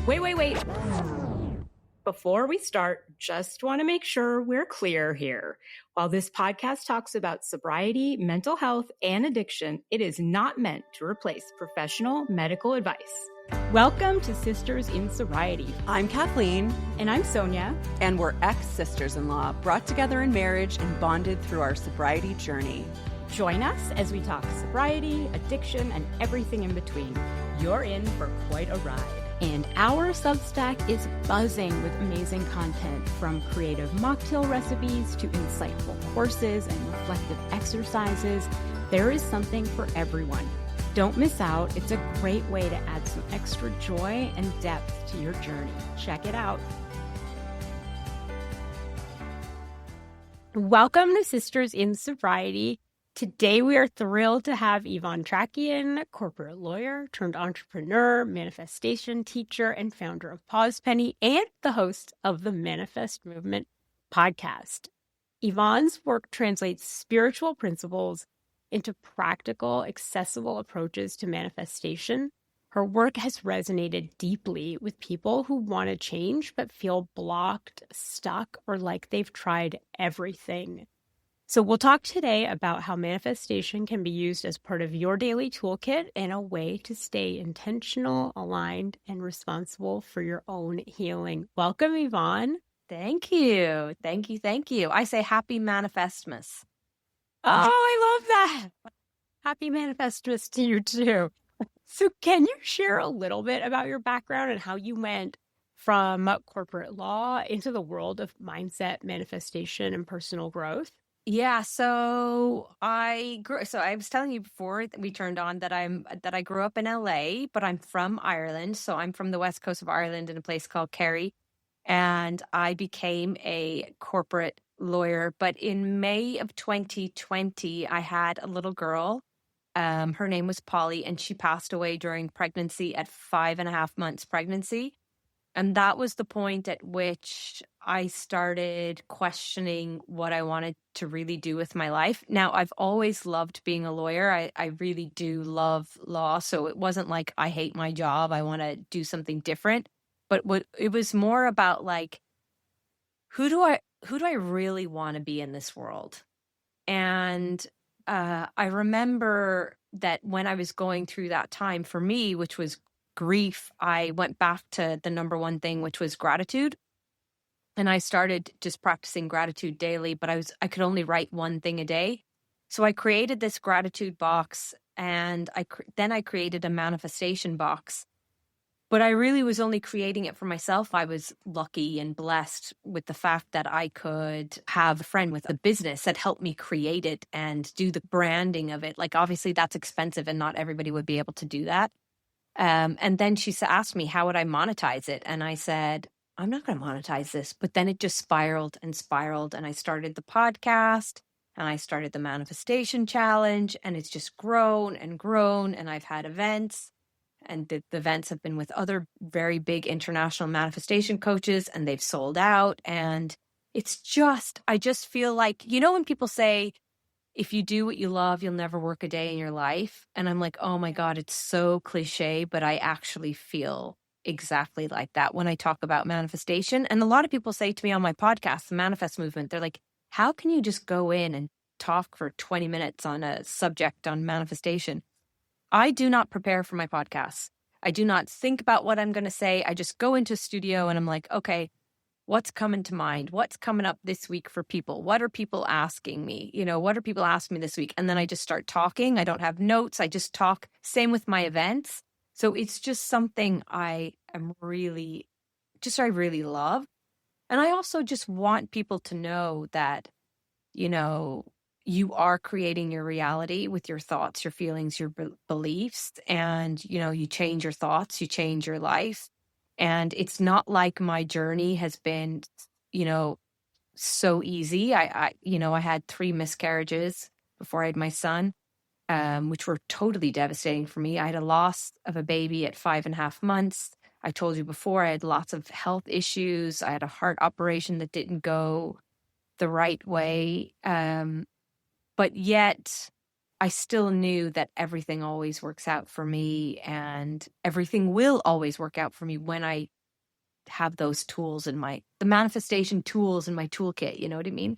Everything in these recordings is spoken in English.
Wait. Before we start, just want to make sure we're clear here. While this podcast talks about sobriety, mental health, and addiction, it is not meant to replace professional medical advice. Welcome to Sisters in Sobriety. I'm Kathleen. And I'm Sonia. And we're ex-sisters-in-law, brought together in marriage and bonded through our sobriety journey. Join us as we talk sobriety, addiction, and everything in between. You're in for quite a ride. And our Substack is buzzing with amazing content, from creative mocktail recipes to insightful courses and reflective exercises. There is something for everyone. Don't miss out. It's a great way to add some extra joy and depth to your journey. Check it out. Welcome to Sisters in Sobriety. Today, we are thrilled to have Yvonne Trakian, corporate lawyer turned entrepreneur, manifestation teacher, and founder of Pause Penny, and the host of the Manifest Movement podcast. Yvonne's work translates spiritual principles into practical, accessible approaches to manifestation. Her work has resonated deeply with people who want to change but feel blocked, stuck, or like they've tried everything. So we'll talk today about how manifestation can be used as part of your daily toolkit and a way to stay intentional, aligned, and responsible for your own healing. Welcome, Yvonne. Thank you. I say happy Manifestmas. Oh, I love that. Happy Manifestmas to you too. So can you share a little bit about your background and how you went from corporate law into the world of mindset, manifestation, and personal growth? Yeah, so I was telling you before that we turned on that I grew up in LA, but I'm from Ireland. So I'm from the west coast of Ireland in a place called Kerry. And I became a corporate lawyer. But in May of 2020, I had a little girl. Her name was Polly, and she passed away during pregnancy at 5.5 months pregnancy. And that was the point at which I started questioning what I wanted to really do with my life. Now, I've always loved being a lawyer. I really do love law. So it wasn't like I hate my job. I want to do something different. But it was more about like, who do I really want to be in this world? And I remember that when I was going through that time for me, which was grief, I went back to the number one thing, which was gratitude. And I started just practicing gratitude daily, but I could only write one thing a day. So I created this gratitude box, and then I created a manifestation box. But I really was only creating it for myself. I was lucky and blessed with the fact that I could have a friend with a business that helped me create it and do the branding of it. Like, obviously that's expensive and not everybody would be able to do that. And then she asked me, how would I monetize it? And I said, I'm not going to monetize this. But then it just spiraled. And I started the podcast, and I started the manifestation challenge, and it's just grown. And I've had events, and the events have been with other very big international manifestation coaches, and they've sold out. And it's just, I just feel like, when people say, if you do what you love, you'll never work a day in your life. And I'm like, oh my God, it's so cliche, but I actually feel exactly like that when I talk about manifestation. And a lot of people say to me on my podcast, the Manifest Movement, they're like, how can you just go in and talk for 20 minutes on a subject on manifestation? I do not prepare for my podcasts. I do not think about what I'm going to say. I just go into a studio and I'm like, okay, what's coming to mind? What's coming up this week for people? What are people asking me? What are people asking me this week? And then I just start talking. I don't have notes. I just talk. Same with my events. So it's just something I really love. And I also just want people to know that, you are creating your reality with your thoughts, your feelings, your beliefs. And, you change your thoughts, you change your life. And it's not like my journey has been, so easy. I had 3 miscarriages before I had my son, which were totally devastating for me. I had a loss of a baby at 5.5 months. I told you before, I had lots of health issues. I had a heart operation that didn't go the right way. But yet I still knew that everything always works out for me, and everything will always work out for me when I have those tools in the manifestation tools in my toolkit. You know what I mean?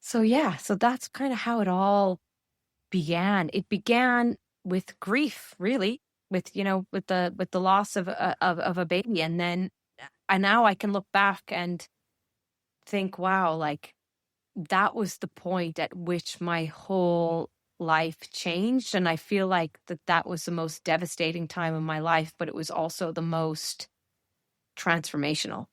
So that's kind of how it all began. It began with grief, really, with the loss of a baby, and now I can look back and think, wow, like that was the point at which my whole life changed. And I feel like that was the most devastating time of my life, but it was also the most transformational.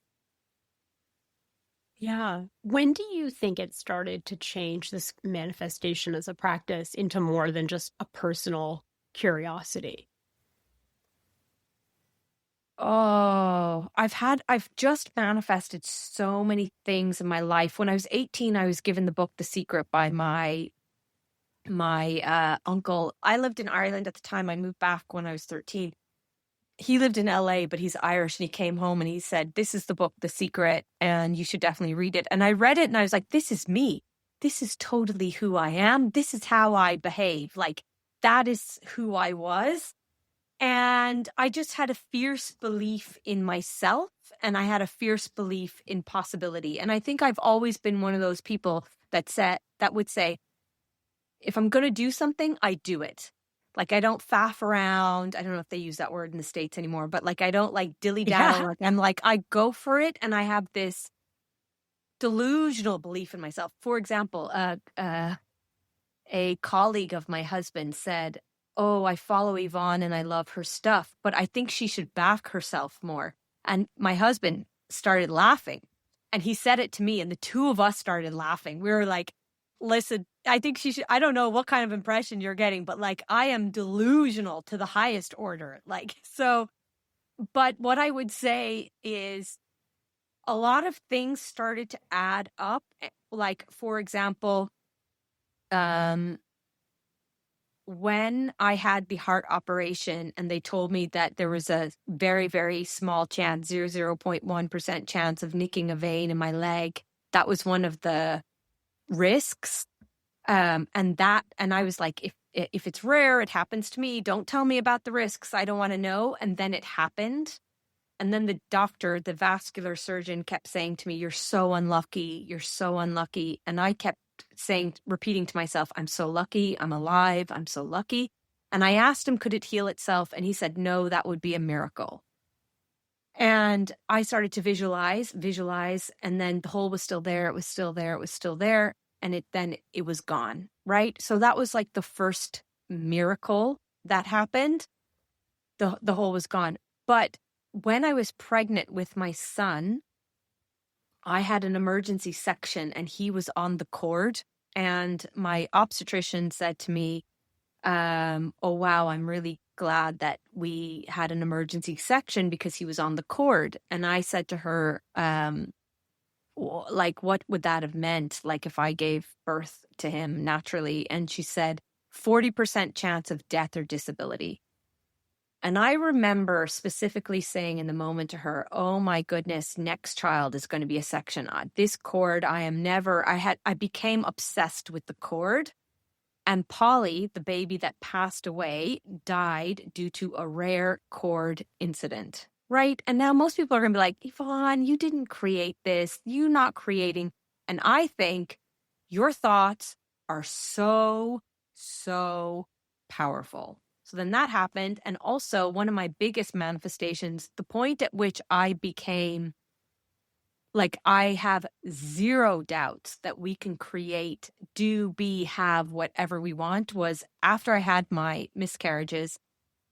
Yeah. When do you think it started to change this manifestation as a practice into more than just a personal curiosity? Oh, I've just manifested so many things in my life. When I was 18, I was given the book The Secret by my uncle. I lived in Ireland at the time. I moved back when I was 13. He lived in LA, but he's Irish, and he came home and he said, "This is the book, The Secret, and you should definitely read it." And I read it and I was like, this is me. This is totally who I am. This is how I behave. Like, that is who I was. And I just had a fierce belief in myself, and I had a fierce belief in possibility. And I think I've always been one of those people that would say, if I'm going to do something, I do it. Like, I don't faff around. I don't know if they use that word in the States anymore, but like, I don't like dilly-daddle. Yeah. Like, I'm like, I go for it. And I have this delusional belief in myself. For example, a colleague of my husband said, "Oh, I follow Yvonne and I love her stuff, but I think she should back herself more." And my husband started laughing, and he said it to me, and the two of us started laughing. We were like, "Listen, I think she should." I don't know what kind of impression you're getting, but like, I am delusional to the highest order. Like, so, but what I would say is a lot of things started to add up. Like, for example, when I had the heart operation and they told me that there was a very, very small chance, 0.1% chance of nicking a vein in my leg, that was one of the risks. And I was like, if it's rare, it happens to me. Don't tell me about the risks. I don't want to know. And then it happened. And then the doctor, the vascular surgeon, kept saying to me, "You're so unlucky. You're so unlucky." And I kept repeating to myself, "I'm so lucky. I'm alive. I'm so lucky." And I asked him, could it heal itself? And he said, "No, that would be a miracle." And I started to visualize, and then the hole was still there. It was still there. It was still there. And it was gone. Right. So that was like the first miracle that happened. The hole was gone. But when I was pregnant with my son, I had an emergency section and he was on the cord. And my obstetrician said to me, "Oh, wow, I'm really glad that we had an emergency section because he was on the cord." And I said to her, like, what would that have meant? Like, if I gave birth to him naturally? And she said, 40% chance of death or disability. And I remember specifically saying in the moment to her, "Oh my goodness, next child is going to be a section. This cord, I became obsessed with the cord." And Polly, the baby that passed away, died due to a rare cord incident, right? And now most people are going to be like, "Yvonne, you didn't create this. You're not creating." And I think your thoughts are so, so powerful. So then that happened. And also one of my biggest manifestations, the point at which I became like, I have zero doubts that we can create, have whatever we want, was after I had my miscarriages,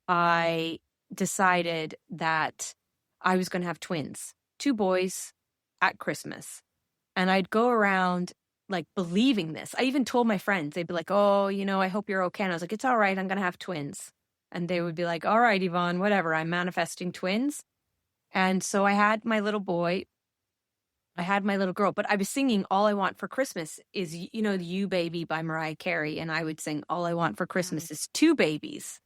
I decided that I was going to have twins, 2 boys at Christmas. And I'd go around like believing this. I even told my friends, they'd be like, "Oh, I hope you're okay." And I was like, "It's all right. I'm going to have twins." And they would be like, "All right, Yvonne, whatever. I'm manifesting twins." And so I had my little boy, I had my little girl, but I was singing "All I Want for Christmas Is, You Baby" by Mariah Carey. And I would sing "All I Want for Christmas Is 2 babies."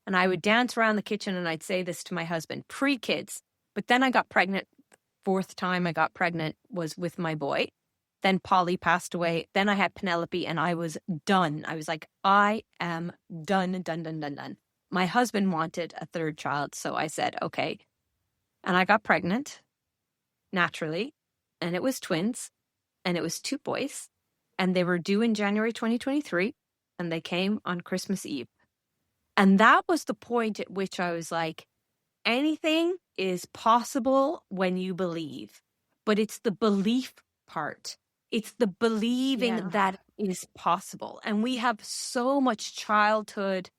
And I would dance around the kitchen and I'd say this to my husband, pre-kids. But then I got pregnant. 4th time I got pregnant was with my boy. Then Polly passed away. Then I had Penelope and I was done. I was like, I am done. My husband wanted a 3rd child. So I said, okay, And I got pregnant naturally, and it was twins, and it was 2 boys, and they were due in January 2023, and they came on Christmas Eve. And that was the point at which I was like, anything is possible when you believe, but it's the belief part. It's the believing that is possible. And we have so much childhood.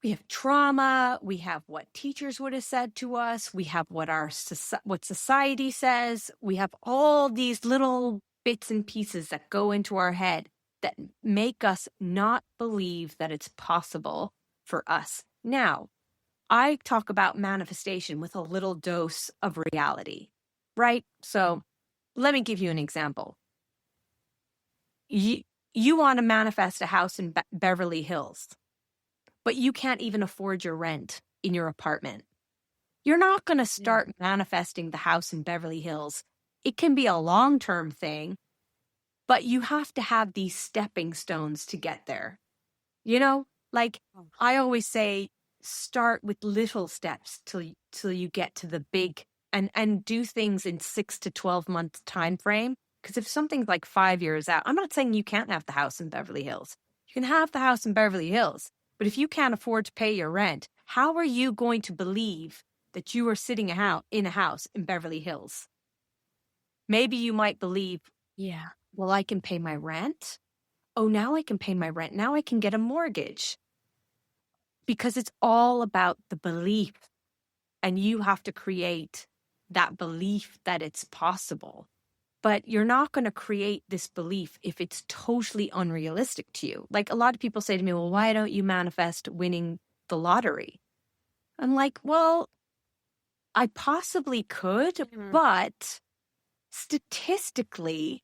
We have trauma. We have what teachers would have said to us. We have what what society says. We have all these little bits and pieces that go into our head that make us not believe that it's possible for us. Now, I talk about manifestation with a little dose of reality, right? So let me give you an example. You want to manifest a house in Beverly Hills, but you can't even afford your rent in your apartment. You're not going to start manifesting the house in Beverly Hills. It can be a long-term thing, but you have to have these stepping stones to get there. You know, like I always say, start with little steps till you get to the big, and do things in 6 to 12 month time frame. Because if something's like 5 years out, I'm not saying you can't have the house in Beverly Hills. You can have the house in Beverly Hills, but if you can't afford to pay your rent, how are you going to believe that you are sitting in a house in Beverly Hills? Maybe you might believe, well, I can pay my rent. Oh, now I can pay my rent. Now I can get a mortgage. Because it's all about the belief. And you have to create that belief that it's possible. But you're not going to create this belief if it's totally unrealistic to you. Like a lot of people say to me, well, why don't you manifest winning the lottery? I'm like, well, I possibly could, but statistically,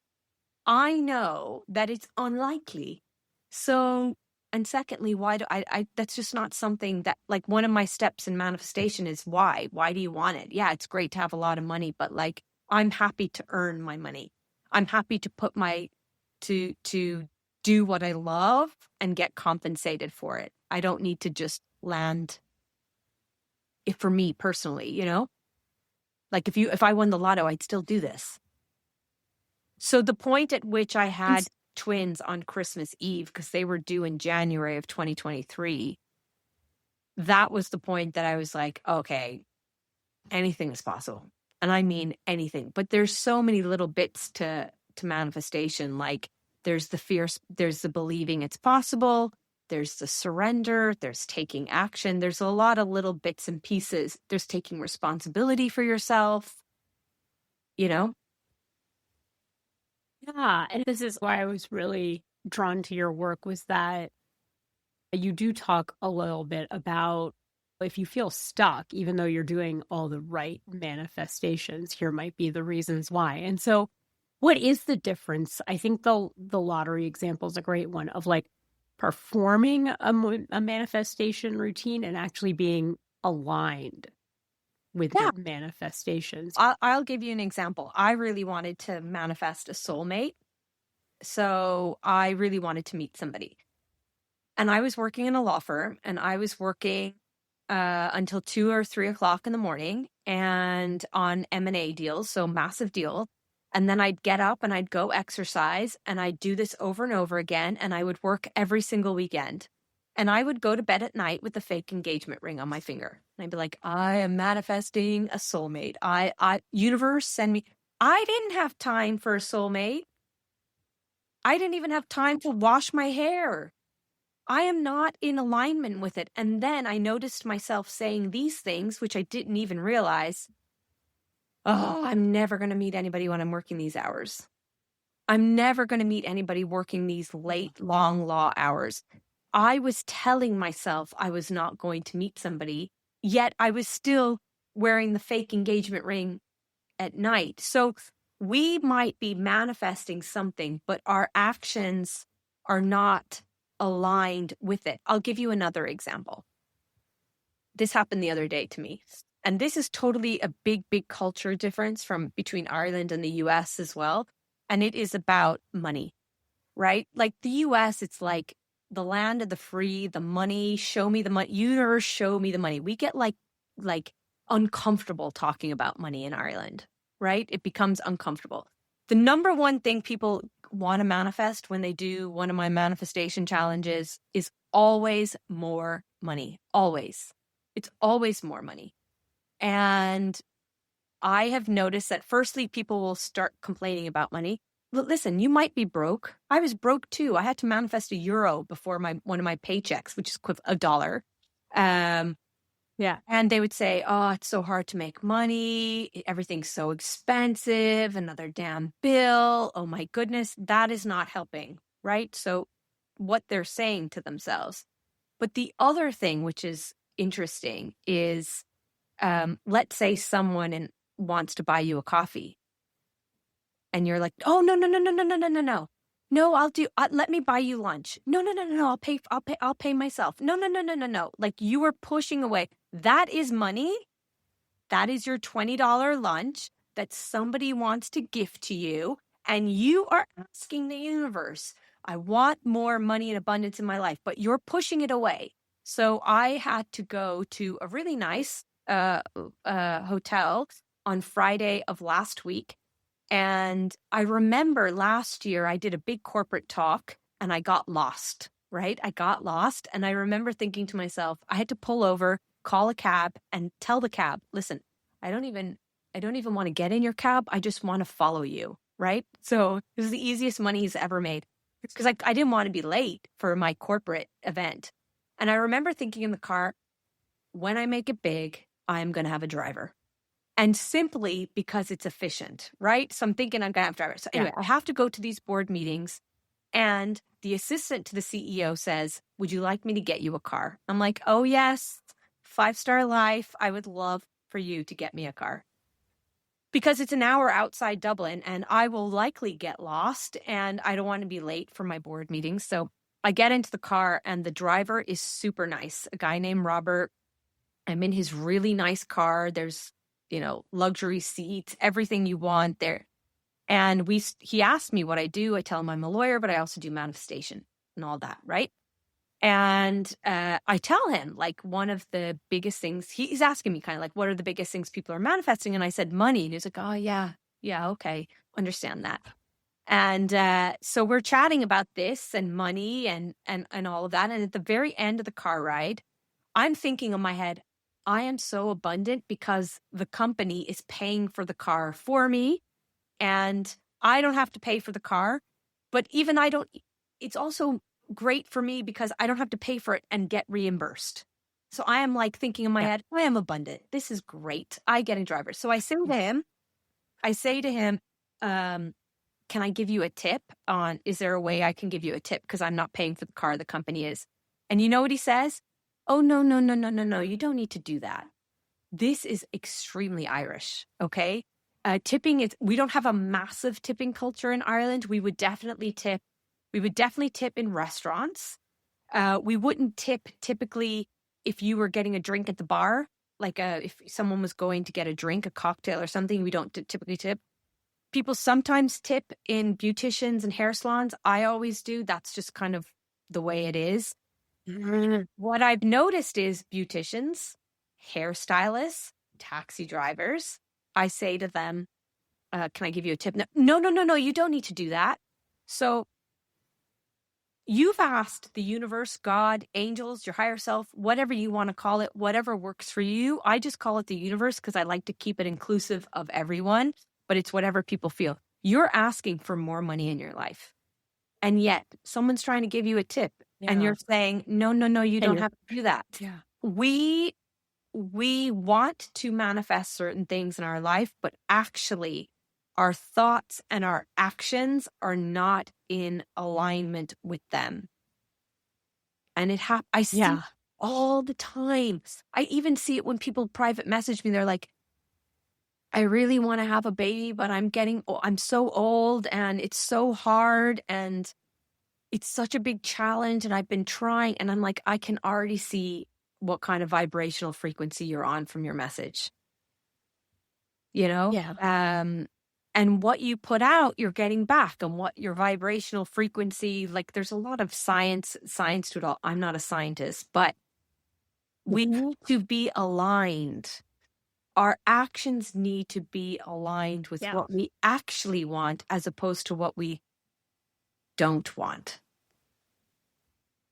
I know that it's unlikely. So, and secondly, why do I that's just not something that, like, one of my steps in manifestation is why? Why do you want it? Yeah, it's great to have a lot of money, but like, I'm happy to earn my money. I'm happy to put to do what I love and get compensated for it. I don't need to just land it for me personally, you know? Like if I won the lotto, I'd still do this. So the point at which I had twins on Christmas Eve, because they were due in January of 2023, that was the point that I was like, okay, anything is possible. And I mean anything. But there's so many little bits to manifestation. Like there's the fear, there's the believing it's possible, there's the surrender, there's taking action. There's a lot of little bits and pieces. There's taking responsibility for yourself, you know? Yeah, and this is why I was really drawn to your work, was that you do talk a little bit about if you feel stuck, even though you're doing all the right manifestations, here might be the reasons why. And so what is the difference? I think the lottery example is a great one of like performing a manifestation routine and actually being aligned with your manifestations. I'll give you an example. I really wanted to manifest a soulmate. So I really wanted to meet somebody. And I was working in a law firm, and I was working until 2 or 3 o'clock in the morning and on M&A deals, so massive deal. And then I'd get up and I'd go exercise, and I'd do this over and over again. And I would work every single weekend. And I would go to bed at night with a fake engagement ring on my finger. And I'd be like, I am manifesting a soulmate. Universe, send me. I didn't have time for a soulmate. I didn't even have time to wash my hair. I am not in alignment with it. And then I noticed myself saying these things, which I didn't even realize. Oh, I'm never going to meet anybody when I'm working these hours. I'm never going to meet anybody working these late, long law hours. I was telling myself I was not going to meet somebody, yet I was still wearing the fake engagement ring at night. So we might be manifesting something, but our actions are not aligned with it. I'll give you another example. This happened the other day to me. And this is totally a big, big culture difference between Ireland and the US as well. And it is about money, right? Like the US, it's like the land of the free, the money, show me the money, universe, show me the money. We get like uncomfortable talking about money in Ireland, right? It becomes uncomfortable. The number one thing people want to manifest when they do one of my manifestation challenges is always more money. Always. It's always more money. And I have noticed that firstly, people will start complaining about money. Listen, you might be broke. I was broke too. I had to manifest €1 before one of my paychecks, which is $1. Yeah. And they would say, oh, it's so hard to make money. Everything's so expensive. Another damn bill. Oh my goodness, that is not helping, right? So what they're saying to themselves. But the other thing, which is interesting, is let's say someone wants to buy you a coffee. And you're like, oh, no. No, let me buy you lunch. No. I'll pay myself. No. Like you are pushing away. That is money. That is your $20 lunch that somebody wants to gift to you. And you are asking the universe, I want more money and abundance in my life, but you're pushing it away. So I had to go to a really nice hotel on Friday of last week. And I remember last year I did a big corporate talk and I got lost, right? I got lost. And I remember thinking to myself, I had to pull over, call a cab and tell the cab, listen, I don't even want to get in your cab. I just want to follow you, right? So it was the easiest money he's ever made because I didn't want to be late for my corporate event. And I remember thinking in the car, when I make it big, I'm going to have a driver. And simply because it's efficient, right? So I'm thinking I'm going to have drivers. So anyway, I have to go to these board meetings and the assistant to the CEO says, would you like me to get you a car? I'm like, oh yes, 5-star life. I would love for you to get me a car. Because it's an hour outside Dublin and I will likely get lost and I don't want to be late for my board meetings. So I get into the car and the driver is super nice. A guy named Robert. I'm in his really nice car. There's luxury seats, everything you want there. And he asked me what I do. I tell him I'm a lawyer, but I also do manifestation and all that, right? And I tell him like one of the biggest things, he's asking me kind of like, what are the biggest things people are manifesting? And I said, money. And he's like, oh yeah, okay, understand that. And so we're chatting about this and money and all of that. And at the very end of the car ride, I'm thinking in my head, I am so abundant because the company is paying for the car for me and I don't have to pay for the car. But even it's also great for me because I don't have to pay for it and get reimbursed. So I am like thinking in my head, I am abundant. This is great. I get a driver. So I say to him, can I give you a tip is there a way I can give you a tip? Because I'm not paying for the car, the company is. And you know what he says? Oh, no. You don't need to do that. This is extremely Irish, okay? Tipping we don't have a massive tipping culture in Ireland. We would definitely tip in restaurants. We wouldn't tip typically if you were getting a drink at the bar, like if someone was going to get a drink, a cocktail or something, we don't typically tip. People sometimes tip in beauticians and hair salons. I always do. That's just kind of the way it is. What I've noticed is beauticians, hairstylists, taxi drivers, I say to them, can I give you a tip? No, you don't need to do that. So you've asked the universe, God, angels, your higher self, whatever you want to call it, whatever works for you. I just call it the universe because I like to keep it inclusive of everyone, but it's whatever people feel. You're asking for more money in your life. And yet someone's trying to give you a tip and you're saying, no, you don't have to do that. Yeah. We want to manifest certain things in our life, but actually our thoughts and our actions are not in alignment with them. And I see it all the time. I even see it when people private message me. They're like, I really want to have a baby, but I'm so old and it's so hard and it's such a big challenge and I've been trying. And I'm like, I can already see what kind of vibrational frequency you're on from your message. And what you put out, you're getting back, and what your vibrational frequency, like there's a lot of science to it all. I'm not a scientist, but we need to be aligned our actions need to be aligned with Yeah. what we actually want as opposed to what we don't want.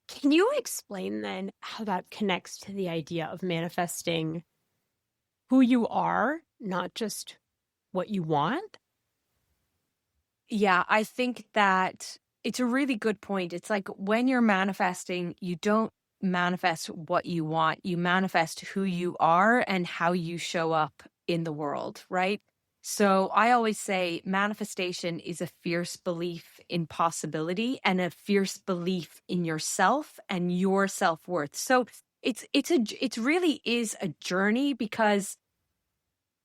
Can you explain then how that connects to the idea of manifesting who you are, not just what you want? Yeah, I think that it's a really good point. It's like when you're manifesting, you don't manifest what you want, you manifest who you are and how you show up in the world, right? So I always say manifestation is a fierce belief in possibility and a fierce belief in yourself and your self-worth. So it really is a journey, because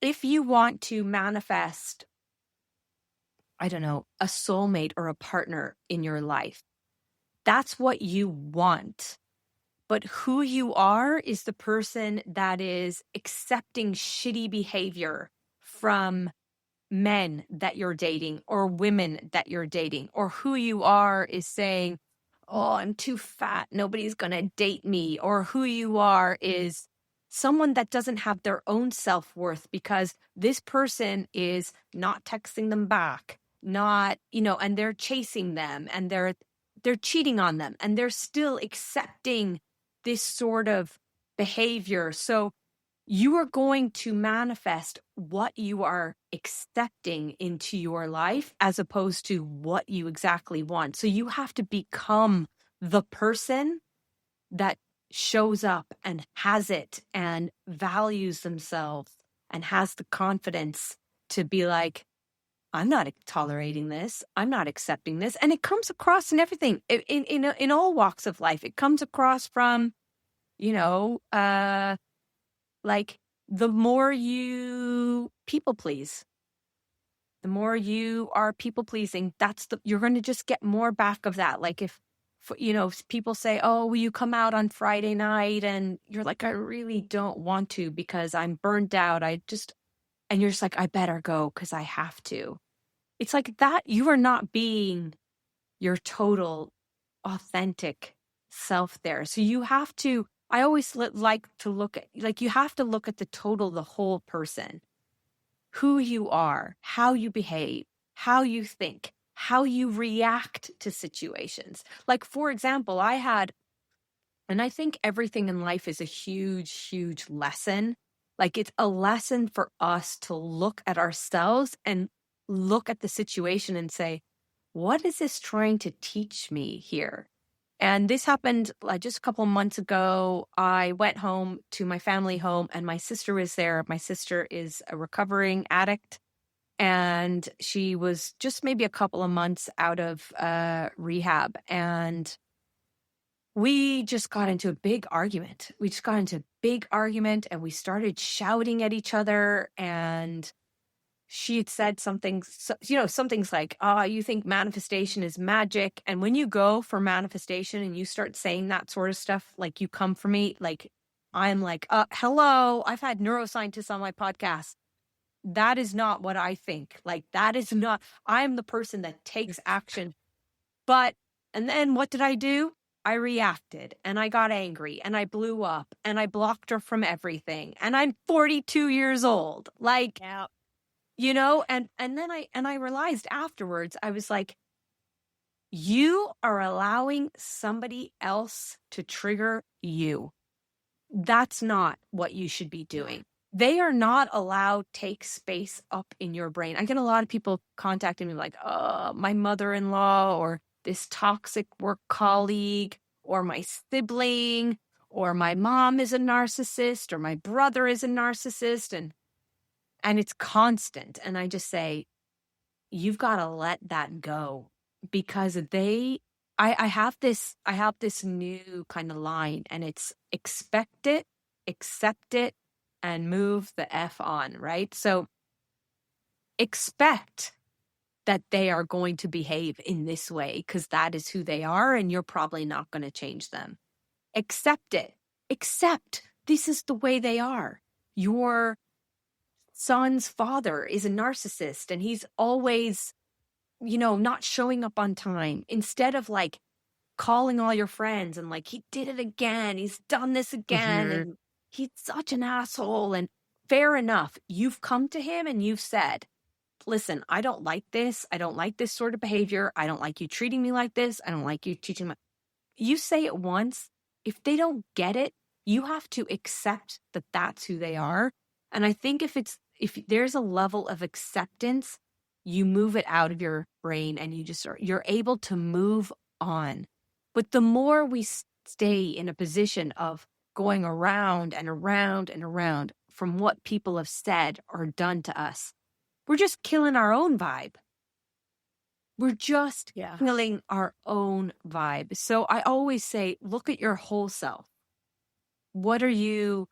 if you want to manifest, I don't know, a soulmate or a partner in your life, that's what you want. But who you are is the person that is accepting shitty behavior from men that you're dating or women that you're dating. Or who you are is saying, oh, I'm too fat, nobody's going to date me. Or who you are is someone that doesn't have their own self-worth because this person is not texting them back, not, and they're chasing them and they're cheating on them and they're still accepting this sort of behavior. So you are going to manifest what you are accepting into your life as opposed to what you exactly want. So you have to become the person that shows up and has it and values themselves and has the confidence to be like, I'm not tolerating this. I'm not accepting this. And it comes across in everything, in all walks of life. It comes across from, like the more you people please, the more you are people pleasing, you're going to just get more back of that. Like if people say, oh, will you come out on Friday night? And you're like, I really don't want to because I'm burned out. And you're just like, I better go because I have to. It's like that. You are not being your total authentic self there. So you have to, I always like to look at, like, you have to look at the whole person, who you are, how you behave, how you think, how you react to situations. Like, for example, and I think everything in life is a huge, huge lesson. Like, it's a lesson for us to look at ourselves and look at the situation and say, what is this trying to teach me here? And this happened just a couple of months ago. I went home to my family home and my sister was there. My sister is a recovering addict and she was just maybe a couple of months out of rehab. And we just got into a big argument. And we started shouting at each other. And she had said something, some things like, you think manifestation is magic. And when you go for manifestation and you start saying that sort of stuff, like, you come for me, like, I'm like, hello, I've had neuroscientists on my podcast. That is not what I think. Like, that is not, I'm the person that takes action. And then what did I do? I reacted and I got angry and I blew up and I blocked her from everything. And I'm 42 years old. Like, Yeah. and then I realized afterwards, I was like, you are allowing somebody else to trigger you. That's not what you should be doing. They are not allowed to take space up in your brain. I get a lot of people contacting me like, my mother-in-law or this toxic work colleague or my sibling or my mom is a narcissist or my brother is a narcissist. And it's constant. And I just say, you've got to let that go, because I have this new kind of line, and it's expect it, accept it, and move the F on, right? So expect that they are going to behave in this way because that is who they are and you're probably not going to change them. Accept it. Accept this is the way they are. Your son's father is a narcissist and he's always, not showing up on time. Instead of like calling all your friends and like, he did it again, he's done this again, and he's such an asshole. And fair enough. You've come to him and you've said, listen, I don't like this. I don't like this sort of behavior. I don't like you treating me like this. I don't like you teaching me. You say it once. If they don't get it, you have to accept that that's who they are. And I think if there's a level of acceptance, you move it out of your brain and you're able to move on. But the more we stay in a position of going around and around and around from what people have said or done to us, we're just killing our own vibe. We're just killing our own vibe. So I always say, look at your whole self. What are you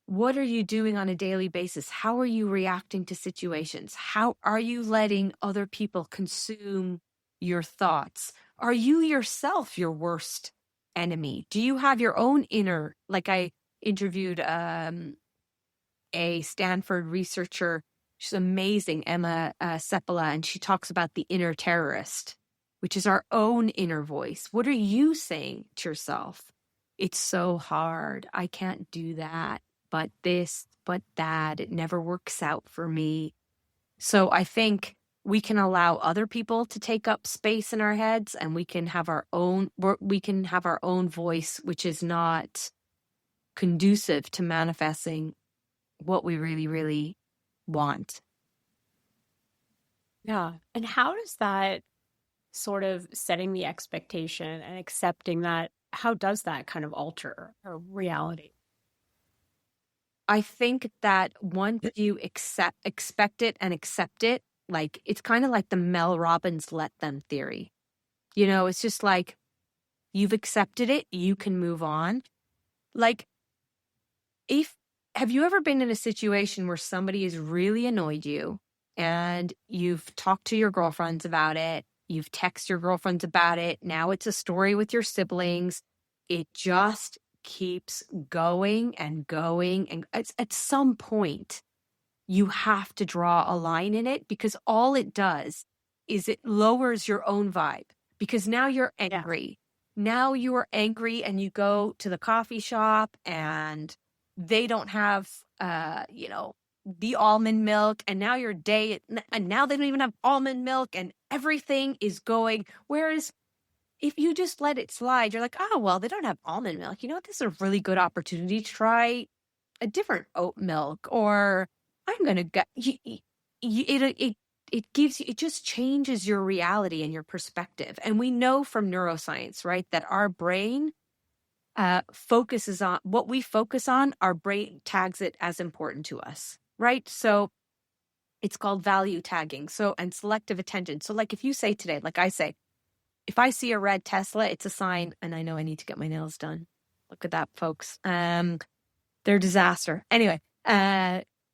doing on a daily basis? How are you reacting to situations? How are you letting other people consume your thoughts? Are you yourself your worst enemy? Do you have your own inner, like I interviewed a Stanford researcher. She's amazing, Emma Seppala, and she talks about the inner terrorist, which is our own inner voice. What are you saying to yourself? It's so hard. I can't do that, but this, but that. It never works out for me. So I think we can allow other people to take up space in our heads, and we can have our own voice, which is not conducive to manifesting what we really, really want. Yeah. And how does that sort of setting the expectation and accepting that, how does that kind of alter our reality? I think that once you expect it and accept it, like it's kind of like the Mel Robbins let them theory. You know, it's just like you've accepted it, you can move on. Like, have you ever been in a situation where somebody has really annoyed you and you've talked to your girlfriends about it, you've texted your girlfriends about it, now it's a story with your siblings, it just keeps going and going, and at some point you have to draw a line in it, because all it does is it lowers your own vibe, because now you're angry. Now you are angry and you go to the coffee shop and they don't have, the almond milk, and now and now they don't even have almond milk, and everything is going. Whereas if you just let it slide, you're like, oh, well, they don't have almond milk. You know what? This is a really good opportunity to try a different oat milk, or I'm going to get it just changes your reality and your perspective. And we know from neuroscience, right, that our brain focuses on what we focus on, our brain tags it as important to us, right? So it's called value tagging. So, and selective attention. So like if you say today, like I say, if I see a red Tesla, it's a sign, and I know I need to get my nails done. Look at that, folks. They're a disaster. Anyway,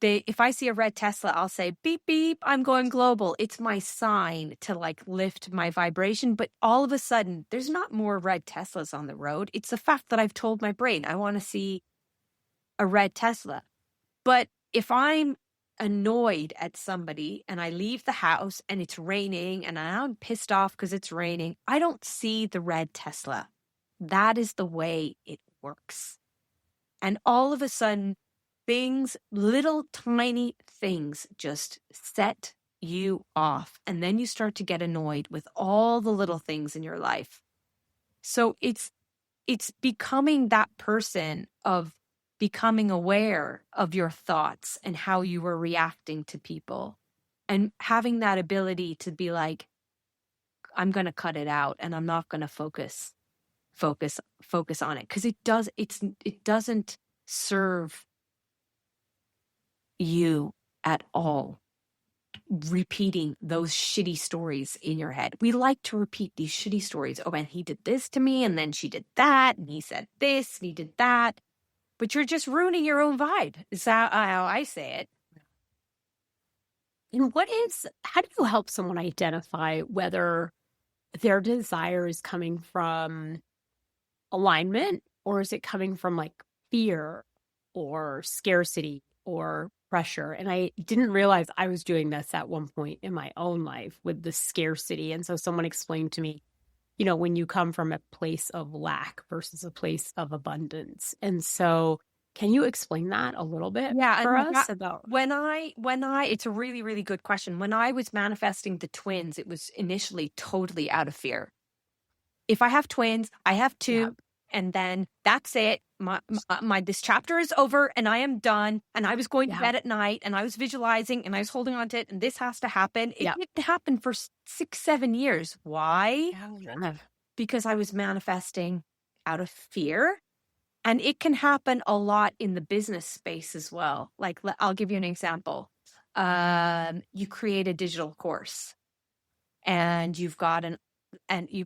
if I see a red Tesla, I'll say, beep, beep, I'm going global. It's my sign to like lift my vibration. But all of a sudden, there's not more red Teslas on the road. It's the fact that I've told my brain I want to see a red Tesla. But if I'm annoyed at somebody and I leave the house and it's raining and I'm pissed off because it's raining, I don't see the red Tesla. That is the way it works. And all of a sudden, little tiny things just set you off. And then you start to get annoyed with all the little things in your life. So it's becoming that person of becoming aware of your thoughts and how you were reacting to people, and having that ability to be like, I'm going to cut it out and I'm not going to focus on it, because it doesn't serve you at all, repeating those shitty stories in your head. We like to repeat these shitty stories. Oh, and he did this to me, and then she did that, and he said this, and he did that. But you're just ruining your own vibe. Is that how I say it? And how do you help someone identify whether their desire is coming from alignment, or is it coming from like fear or scarcity or pressure? And I didn't realize I was doing this at one point in my own life with the scarcity. And so someone explained to me, you know, when you come from a place of lack versus a place of abundance. And so Can you explain that a little bit Yeah, for and us about? it's a really, really good question. When I was manifesting the twins, it was initially totally out of fear. If I have twins, I have Yeah. two, and then that's it. This chapter is over, and I am done. And I was going to Yeah. bed at night, and I was visualizing, and I was holding on to it, and this has to happen. It Yeah. didn't happen for 6, 7 years. Why? Yeah. Because I was manifesting out of fear. And it can happen a lot in the business space as well. Like, I'll give you an example. You create a digital course, and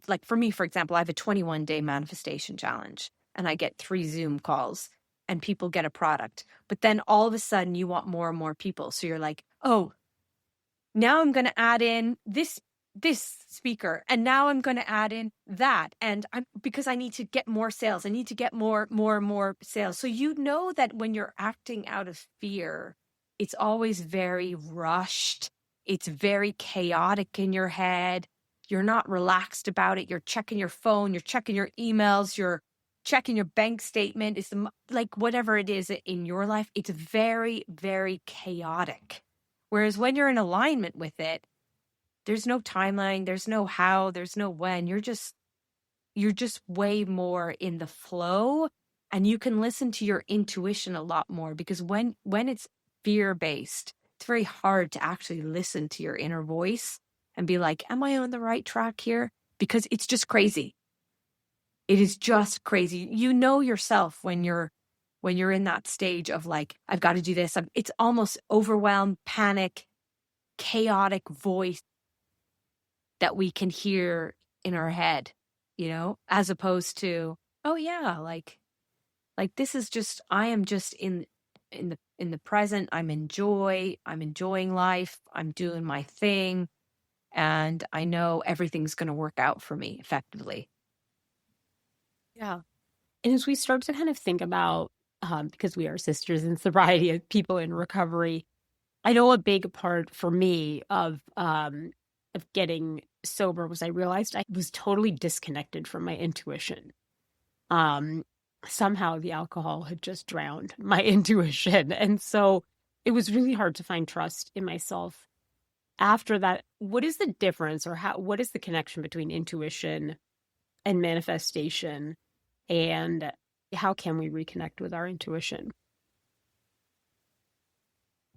like for me, for example, I have a 21-day manifestation challenge, and I get 3 Zoom calls, and people get a product. But then all of a sudden you want more and more people. So you're like, oh, now I'm going to add in this speaker, and now I'm going to add in that, and because I need to get more sales, I need to get more sales. So you know that when you're acting out of fear, it's always very rushed, it's very chaotic in your head, you're not relaxed about it, you're checking your phone, you're checking your emails, you're checking your bank statement, it's like whatever it is in your life, it's very, very chaotic. Whereas when you're in alignment with it, there's no timeline, there's no how, there's no when. You're just way more in the flow, and you can listen to your intuition a lot more, because when it's fear-based, it's very hard to actually listen to your inner voice and be like, am I on the right track here? Because it's just crazy. It is just crazy. You know yourself when you're in that stage of like, I've got to do this. It's almost overwhelmed, panic, chaotic voice that we can hear in our head, as opposed to, oh yeah, like this is just, I am just in the present. I'm enjoying life. I'm doing my thing. And I know everything's going to work out for me effectively. Yeah. And as we start to kind of think about, because we are sisters in sobriety, people in recovery, I know a big part for me of getting sober was I realized I was totally disconnected from my intuition. Somehow the alcohol had just drowned my intuition. And so it was really hard to find trust in myself. After that, what is the difference, or what is the connection between intuition and manifestation? And how can we reconnect with our intuition?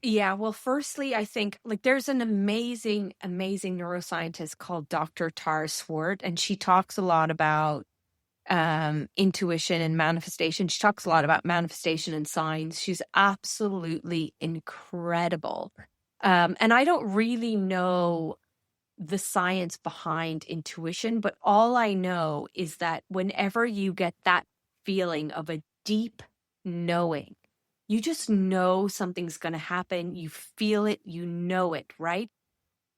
Yeah, well, firstly, I think like there's an amazing neuroscientist called Dr. Tara Swart, and she talks a lot about intuition and manifestation. She talks a lot about manifestation and signs. She's absolutely incredible. And I don't really know the science behind intuition, but all I know is that whenever you get that feeling of a deep knowing, you just know something's going to happen. You feel it, you know it, right?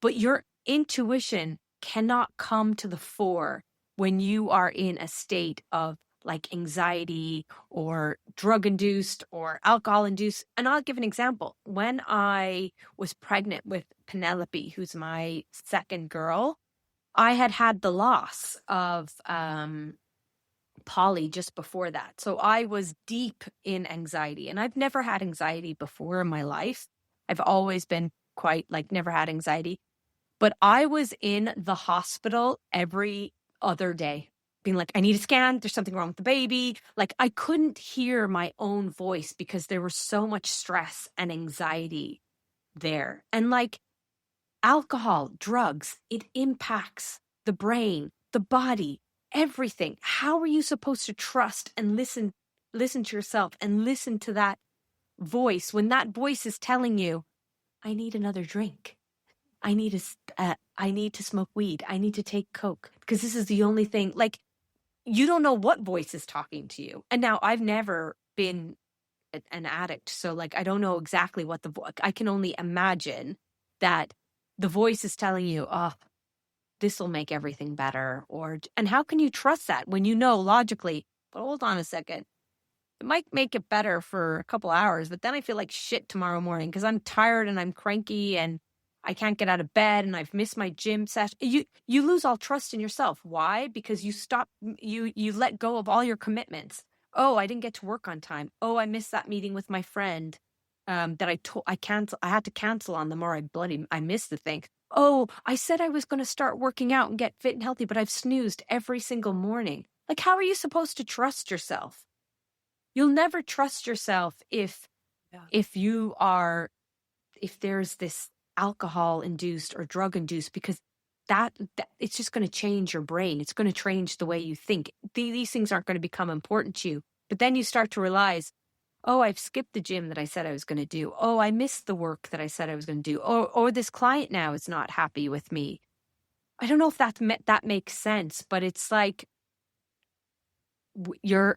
But your intuition cannot come to the fore when you are in a state of like anxiety or drug induced or alcohol induced. And I'll give an example. When I was pregnant with Penelope, who's my second girl, I had the loss of Polly just before that. So I was deep in anxiety, and I've never had anxiety before in my life. I've always been quite like never had anxiety, but I was in the hospital every other day being like, I need a scan. There's something wrong with the baby. Like I couldn't hear my own voice because there was so much stress and anxiety there. And like alcohol, drugs, it impacts the brain, the body, everything. How are you supposed to trust and listen to yourself and listen to that voice when that voice is telling you, I need another drink. I need to smoke weed. I need to take Coke because this is the only thing. Like, you don't know what voice is talking to you. And now I've never been an addict, so like I don't know exactly what I can only imagine that the voice is telling you, oh, this will make everything better. And how can you trust that when you know logically, but hold on a second, it might make it better for a couple hours, but then I feel like shit tomorrow morning because I'm tired and I'm cranky and I can't get out of bed and I've missed my gym session. You lose all trust in yourself. Why? Because you let go of all your commitments. Oh, I didn't get to work on time. Oh, I missed that meeting with my friend that I had to cancel on them, or I missed the thing. Oh, I said I was going to start working out and get fit and healthy, but I've snoozed every single morning. Like, how are you supposed to trust yourself? You'll never trust yourself if there's this alcohol induced or drug induced, because that it's just going to change your brain. It's going to change the way you think. These things aren't going to become important to you. But then you start to realize, oh, I've skipped the gym that I said I was going to do. Oh, I missed the work that I said I was going to do. Or this client now is not happy with me. I don't know if that makes sense, but it's like you're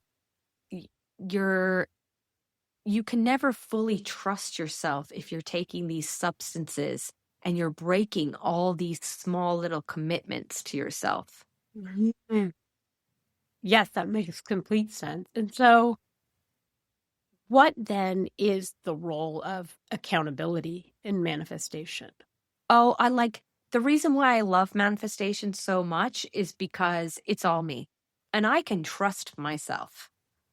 you can never fully trust yourself if you're taking these substances and you're breaking all these small little commitments to yourself. Mhm. Yes, that makes complete sense. And so what then is the role of accountability in manifestation? Oh, the reason why I love manifestation so much is because it's all me and I can trust myself.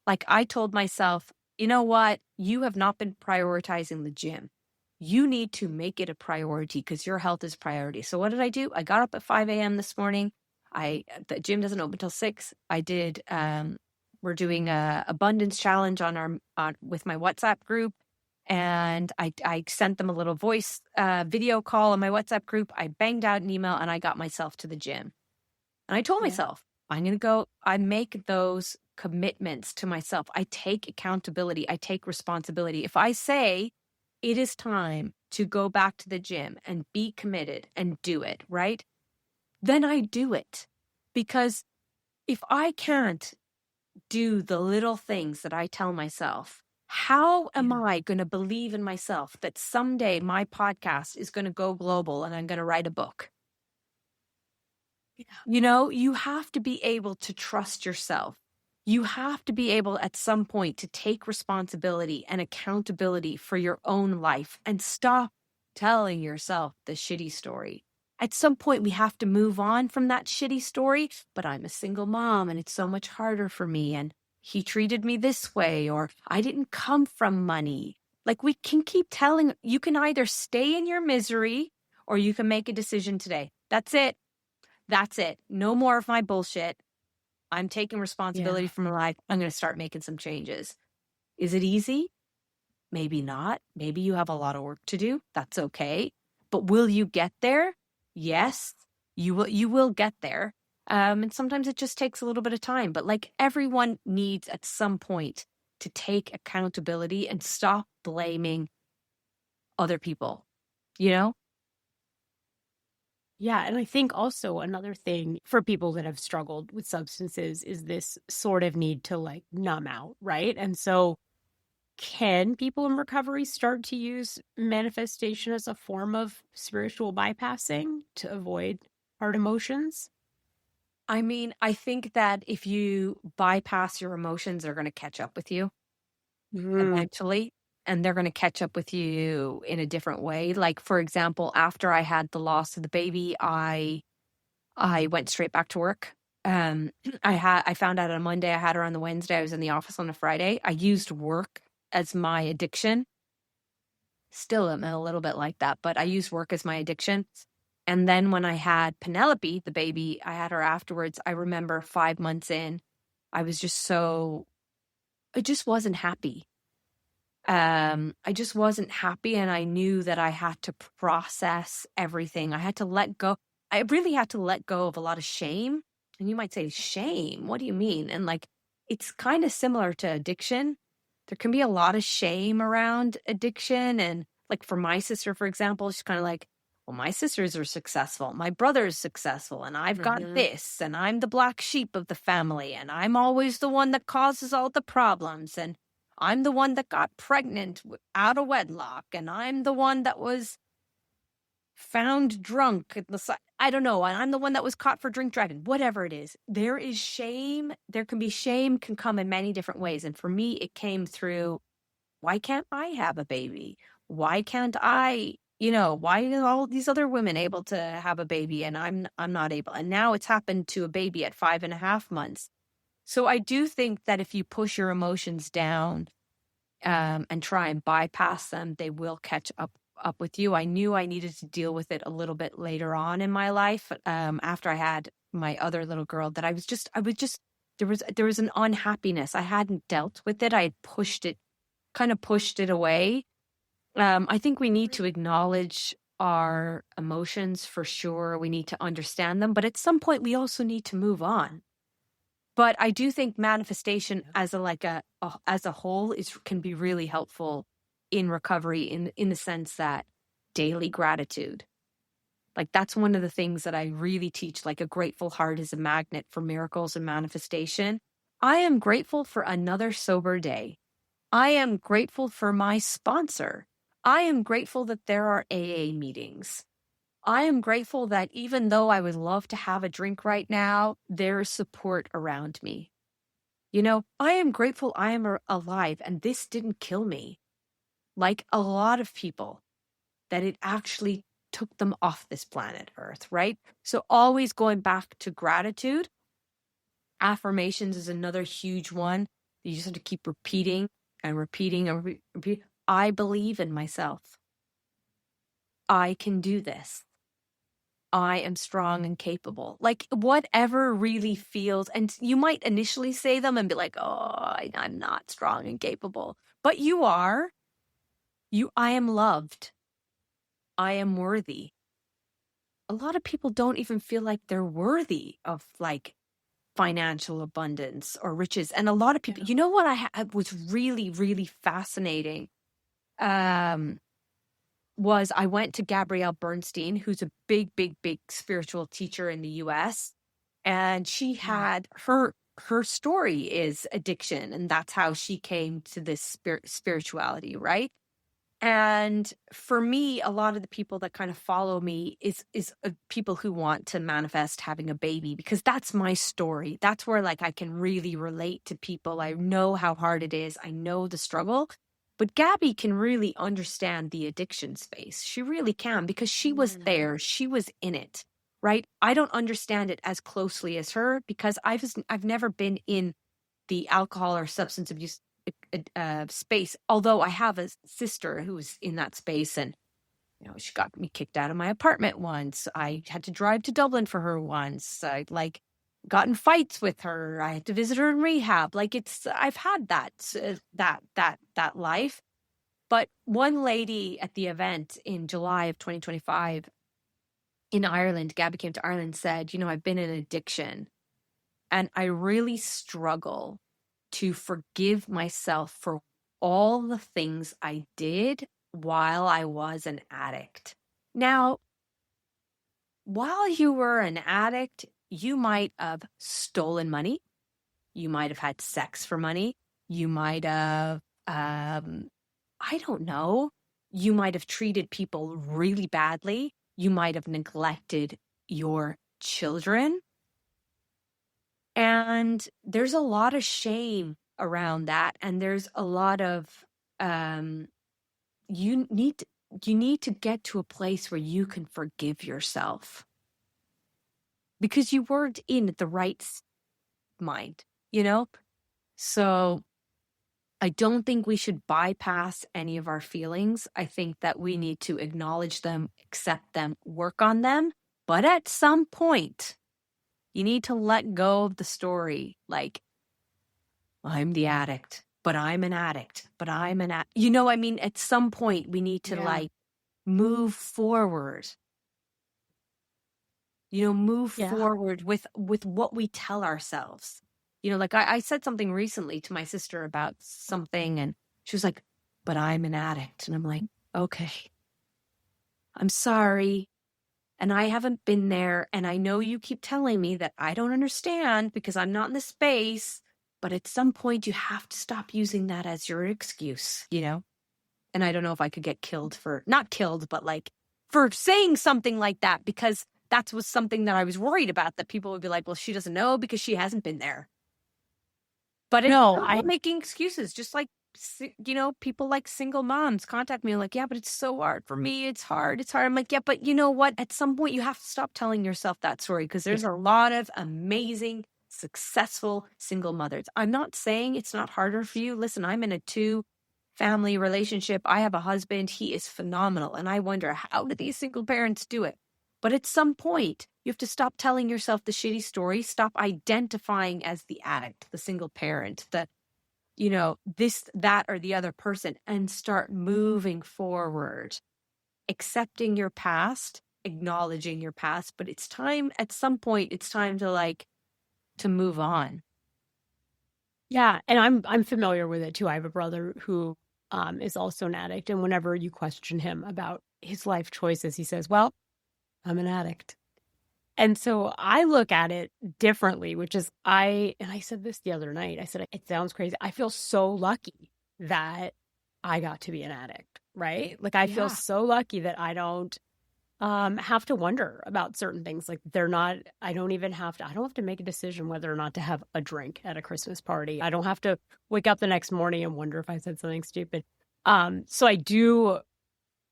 Like, I told myself, you know what? You have not been prioritizing the gym. You need to make it a priority because your health is priority. So what did I do? I got up at 5 a.m. this morning. The gym doesn't open till 6. We're doing a abundance challenge with my WhatsApp group. And I sent them a little voice video call on my WhatsApp group. I banged out an email and I got myself to the gym. And I told myself, I'm going to go. I make those commitments to myself. I take accountability. I take responsibility. If I say it is time to go back to the gym and be committed and do it, right? Then I do it. Because if I can't do the little things that I tell myself, how am I going to believe in myself that someday my podcast is going to go global and I'm going to write a book? You have to be able to trust yourself. You have to be able at some point to take responsibility and accountability for your own life and stop telling yourself the shitty story. At some point, we have to move on from that shitty story, but I'm a single mom and it's so much harder for me. And he treated me this way, or I didn't come from money. Like, we can keep telling, you can either stay in your misery or you can make a decision today. That's it. That's it. No more of my bullshit. I'm taking responsibility for my life. I'm going to start making some changes. Is it easy? Maybe not. Maybe you have a lot of work to do. That's okay. But will you get there? Yes, you will get there. And sometimes it just takes a little bit of time. But like, everyone needs at some point to take accountability and stop blaming other people, Yeah, and I think also another thing for people that have struggled with substances is this sort of need to like numb out, right? And so can people in recovery start to use manifestation as a form of spiritual bypassing to avoid hard emotions? I mean, I think that if you bypass your emotions, they're going to catch up with you eventually, and they're going to catch up with you in a different way. Like, for example, after I had the loss of the baby, I went straight back to work. I found out on a Monday, I had her on the Wednesday, I was in the office on a Friday. I used work as my addiction. Still am a little bit like that, but I used work as my addiction. And then when I had Penelope, the baby, I had her afterwards. I remember 5 months in, I just wasn't happy. I just wasn't happy, and I knew that I had to process everything. I had to let go. I really had to let go of a lot of shame. And you might say, shame? What do you mean? And like, it's kind of similar to addiction. There can be a lot of shame around addiction. And like, for my sister, for example, she's kind of like, well, my sisters are successful. My brother's successful. And I've got this. And I'm the black sheep of the family. And I'm always the one that causes all the problems. And I'm the one that got pregnant out of wedlock. And I'm the one that was found drunk at the side. I don't know. I'm the one that was caught for drink driving. Whatever it is, there is shame. There can be shame, can come in many different ways. And for me, it came through, why can't I have a baby? Why can't I, why are all these other women able to have a baby and I'm not able? And now it's happened to a baby at 5.5 months. So I do think that if you push your emotions down and try and bypass them, they will catch up with you. I knew I needed to deal with it a little bit later on in my life, after I had my other little girl, that I was just there was an unhappiness. I hadn't dealt with it. I had pushed it away. I think we need to acknowledge our emotions for sure. We need to understand them, but at some point we also need to move on. But I do think manifestation as a whole can be really helpful in recovery in the sense that daily gratitude. Like that's one of the things that I really teach, like a grateful heart is a magnet for miracles and manifestation. I am grateful for another sober day. I am grateful for my sponsor. I am grateful that there are AA meetings. I am grateful that even though I would love to have a drink right now, there is support around me. I am grateful I am alive and this didn't kill me. Like a lot of people, that it actually took them off this planet Earth, right? So always going back to gratitude. Affirmations is another huge one. You just have to keep repeating and repeating and repeat. I believe in myself. I can do this. I am strong and capable. Like whatever really feels, and you might initially say them and be like, oh, I'm not strong and capable. But you are. I am loved. I am worthy. A lot of people don't even feel like they're worthy of like financial abundance or riches. And a lot of people, you know what was really, really fascinating was I went to Gabrielle Bernstein, who's a big, big, big spiritual teacher in the US. And she had her story is addiction. And that's how she came to this spirituality, right? And for me, a lot of the people that kind of follow me is people who want to manifest having a baby, because that's my story. That's where like I can really relate to people. I know how hard it is. I know the struggle. But Gabby can really understand the addiction space. She really can, because she was there. She was in it, right? I don't understand it as closely as her because I've never been in the alcohol or substance abuse space, although I have a sister who was in that space, and she got me kicked out of my apartment once. I had to drive to Dublin for her once. I got in fights with her. I had to visit her in rehab. Like I've had that life. But one lady at the event in July of 2025 in Ireland, Gabby came to Ireland, said, I've been in addiction and I really struggle to forgive myself for all the things I did while I was an addict. Now, while you were an addict, you might have stolen money. You might have had sex for money. You might have, I don't know. You might have treated people really badly. You might have neglected your children. And there's a lot of shame around that. And there's a lot of, you need to get to a place where you can forgive yourself, because you weren't in the right mind, So I don't think we should bypass any of our feelings. I think that we need to acknowledge them, accept them, work on them. But at some point, you need to let go of the story. Like, I'm the addict, but I'm an addict, but I'm an addict. At some point we need to move forward. Move forward with what we tell ourselves. I said something recently to my sister about something, and she was like, but I'm an addict. And I'm like, okay, I'm sorry. And I haven't been there. And I know you keep telling me that I don't understand because I'm not in the space. But at some point, you have to stop using that as your excuse, And I don't know if I could get killed not killed, but for saying something like that, because that was something that I was worried about, that people would be like, well, she doesn't know because she hasn't been there. But I'm making excuses, just like, people like single moms contact me like, yeah, but it's so hard for me. It's hard. I'm like, yeah, but you know what? At some point, you have to stop telling yourself that story, because there's a lot of amazing successful single mothers. I'm not saying it's not harder for you. Listen, I'm in a 2-family relationship. I have a husband. He is phenomenal. And I wonder, how do these single parents do it? But at some point, you have to stop telling yourself the shitty story, stop identifying as the addict, the single parent, that, this, that, or the other person, and start moving forward, accepting your past, acknowledging your past. But it's time, at some point, it's time to move on. Yeah, and I'm familiar with it too. I have a brother who is also an addict, and whenever you question him about his life choices, he says, "Well, I'm an addict." And so I look at it differently, which is and I said this the other night. I said, it sounds crazy. I feel so lucky that I got to be an addict, right? Like I feel so lucky that I don't have to wonder about certain things. Like I don't have to make a decision whether or not to have a drink at a Christmas party. I don't have to wake up the next morning and wonder if I said something stupid. So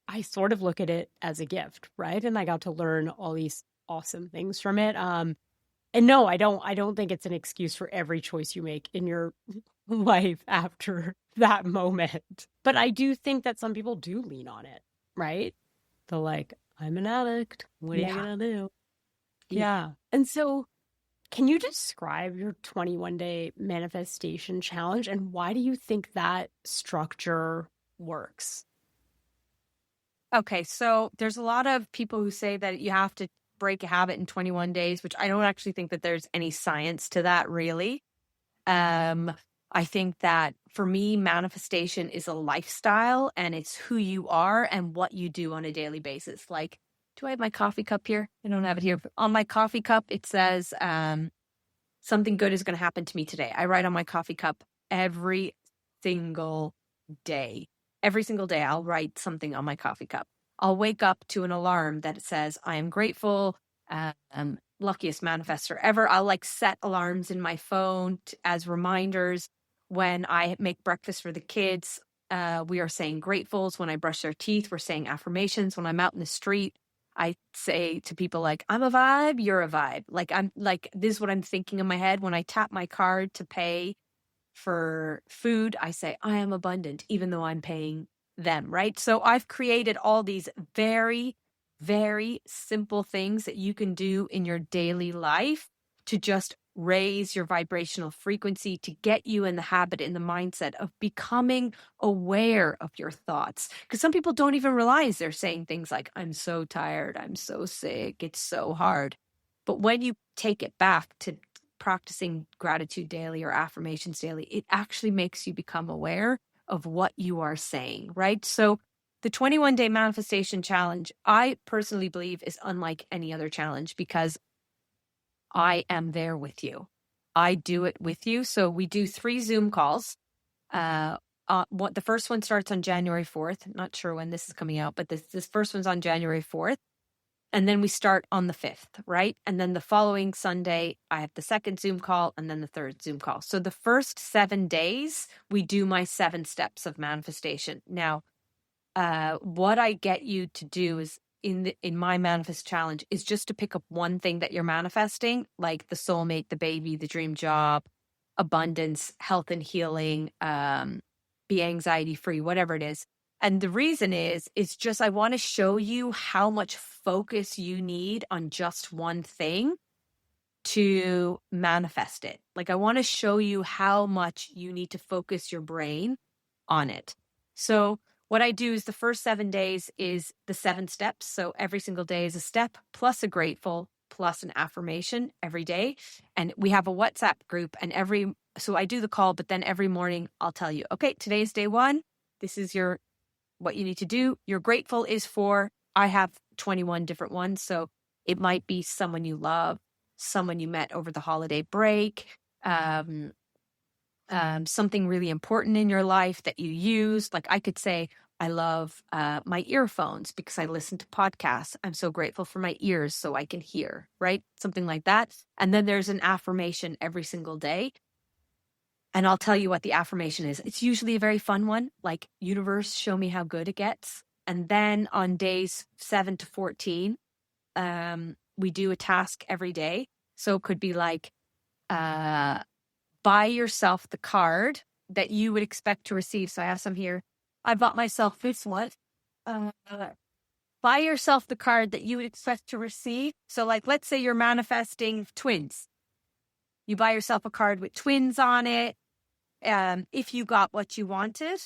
I sort of look at it as a gift, right? And I got to learn all these awesome things from it. And no, I don't think it's an excuse for every choice you make in your life after that moment. But I do think that some people do lean on it, right? They're like, I'm an addict. What are you going to do? Yeah. And so can you describe your 21-day manifestation challenge and why do you think that structure works? Okay, so there's a lot of people who say that you have to break a habit in 21 days, which I don't actually think that there's any science to that, really. I think that for me, manifestation is a lifestyle and it's who you are and what you do on a daily basis. Like, do I have my coffee cup here? I don't have it here. But on my coffee cup, it says, something good is going to happen to me today. I write on my coffee cup every single day. Every single day, I'll write something on my coffee cup. I'll wake up to an alarm that says, I am grateful, luckiest manifestor ever. I'll set alarms in my phone as reminders. When I make breakfast for the kids, we are saying gratefuls. When I brush their teeth, we're saying affirmations. When I'm out in the street, I say to people I'm a vibe, you're a vibe. This is what I'm thinking in my head. When I tap my card to pay for food, I say, I am abundant, even though I'm paying them, right? So I've created all these very, very simple things that you can do in your daily life to just raise your vibrational frequency, to get you in the habit, in the mindset of becoming aware of your thoughts. Because some people don't even realize they're saying things like, I'm so tired, I'm so sick, it's so hard. But when you take it back to practicing gratitude daily or affirmations daily, it actually makes you become aware of what you are saying, right? So the 21-day manifestation challenge, I personally believe, is unlike any other challenge because I am there with you. I do it with you. So we do 3 Zoom calls. The first one starts on January 4th. Not sure when this is coming out, but this first one's on January 4th. And then we start on the 5th, right? And then the following Sunday, I have the second Zoom call and then the third Zoom call. So the first 7 days, we do my 7 steps of manifestation. Now, what I get you to do is in my manifest challenge is just to pick up one thing that you're manifesting, like the soulmate, the baby, the dream job, abundance, health and healing, be anxiety free, whatever it is. And the reason is just I want to show you how much focus you need on just one thing to manifest it. I want to show you how much you need to focus your brain on it. So what I do is the first 7 days is the 7 steps. So every single day is a step plus a grateful plus an affirmation every day. And we have a WhatsApp group so I do the call, but then every morning I'll tell you, okay, today's day 1. This is what you need to do. Your grateful is for, I have 21 different ones. So it might be someone you love, someone you met over the holiday break, something really important in your life that you use. I could say, I love my earphones because I listen to podcasts. I'm so grateful for my ears so I can hear, right? Something like that. And then there's an affirmation every single day. And I'll tell you what the affirmation is. It's usually a very fun one, like, universe, show me how good it gets. And then on days 7 to 14, we do a task every day. So it could be like, buy yourself the card that you would expect to receive. So I have some here. I bought myself this one. Buy yourself the card that you would expect to receive. So like, let's say you're manifesting twins. You buy yourself a card with twins on it. If you got what you wanted.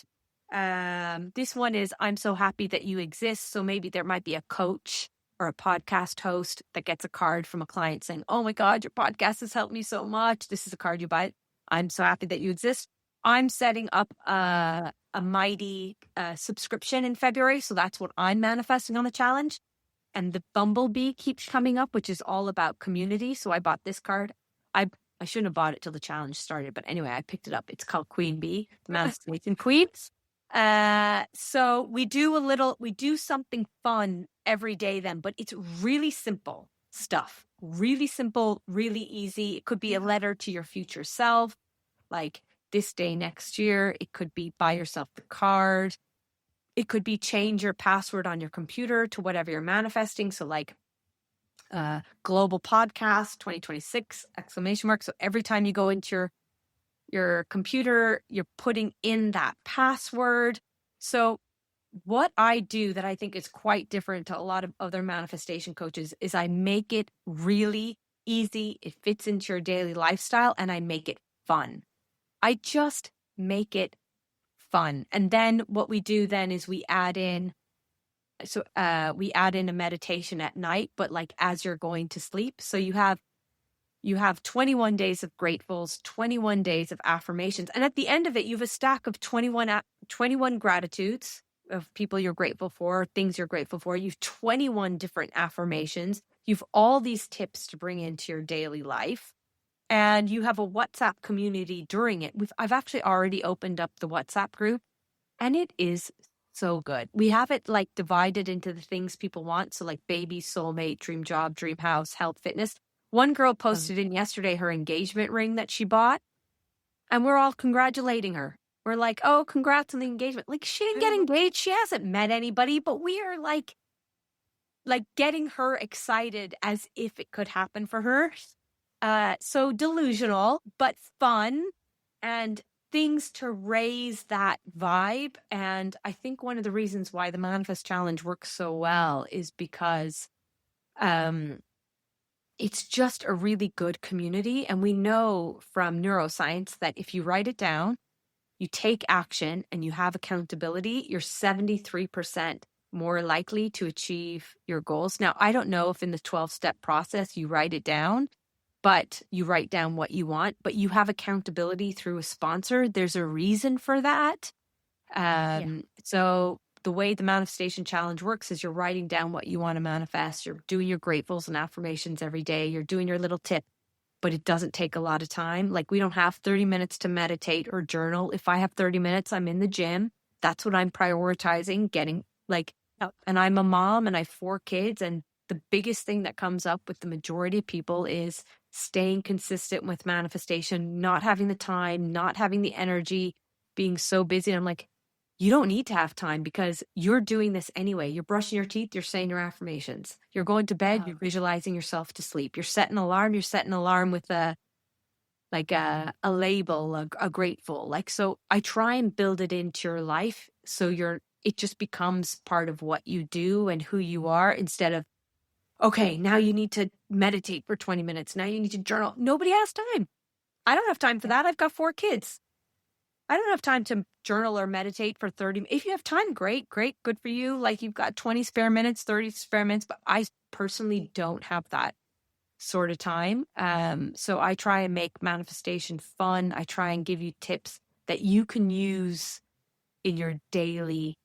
This one is, I'm so happy that you exist. So maybe there might be a coach or a podcast host that gets a card from a client saying, oh my God, your podcast has helped me so much. This is a card you buy. I'm so happy that you exist. I'm setting up a mighty subscription in February. So that's what I'm manifesting on the challenge. And the bumblebee keeps coming up, which is all about community. So I bought this card. I shouldn't have bought it till the challenge started. But anyway, I picked it up. It's called Queen Bee, the Manifestation Queen. So we do something fun every day then, but it's really simple stuff. Really simple, really easy. It could be a letter to your future self, like this day next year. It could be buy yourself the card. It could be change your password on your computer to whatever you're manifesting. So like global podcast 2026 ! So every time you go into your computer, you're putting in that password. So what I do that I think is quite different to a lot of other manifestation coaches is I make it really easy. It fits into your daily lifestyle and I make it fun. I just make it fun. And then what we do then is we add in a meditation at night, but like as you're going to sleep. So you have 21 days of gratefuls, 21 days of affirmations. And at the end of it, you have a stack of 21 gratitudes of people you're grateful for, things you're grateful for. You've 21 different affirmations. You've all these tips to bring into your daily life. And you have a WhatsApp community during it. I've actually already opened up the WhatsApp group and it is so good. We have it like divided into the things people want. So like baby, soulmate, dream job, dream house, health, fitness. One girl posted in yesterday her engagement ring that she bought and we're all congratulating her. We're like, oh, congrats on the engagement. Like she didn't get engaged. She hasn't met anybody, but we are like getting her excited as if it could happen for her. So delusional, but fun and things to raise that vibe. And I think one of the reasons why the Manifest Challenge works so well is because it's just a really good community. And we know from neuroscience that if you write it down, you take action and you have accountability, you're 73% more likely to achieve your goals. Now, I don't know if in the 12-step process you write it down, but you write down what you want, but you have accountability through a sponsor. There's a reason for that. So the way the Manifestation Challenge works is you're writing down what you want to manifest. You're doing your gratefuls and affirmations every day. You're doing your little tip, but it doesn't take a lot of time. Like we don't have 30 minutes to meditate or journal. If I have 30 minutes, I'm in the gym. That's what I'm prioritizing, getting like, and I'm a mom and I have 4 kids. And the biggest thing that comes up with the majority of people is staying consistent with manifestation, not having the time, not having the energy, being so busy. And I'm like, you don't need to have time because you're doing this anyway. You're brushing your teeth, you're saying your affirmations. You're going to bed, you're visualizing yourself to sleep. You're setting an alarm, with a label, a grateful. Like, so I try and build it into your life so it just becomes part of what you do and who you are instead of, okay, now you need to meditate for 20 minutes. Now you need to journal. Nobody has time. I don't have time for that. I've got 4 kids. I don't have time to journal or meditate for 30. If you have time, great, good for you. Like you've got 20 spare minutes, 30 spare minutes, but I personally don't have that sort of time. So I try and make manifestation fun. I try and give you tips that you can use in your daily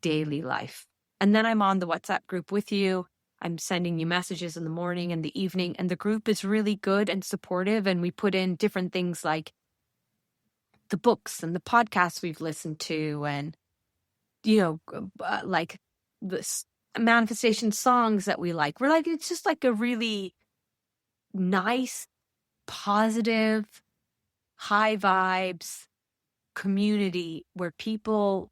life. And then I'm on the WhatsApp group with you. I'm sending you messages in the morning and the evening, and the group is really good and supportive. And we put in different things like the books and the podcasts we've listened to, and like the manifestation songs that we like. We're like, it's just like a really nice, positive, high vibes community where people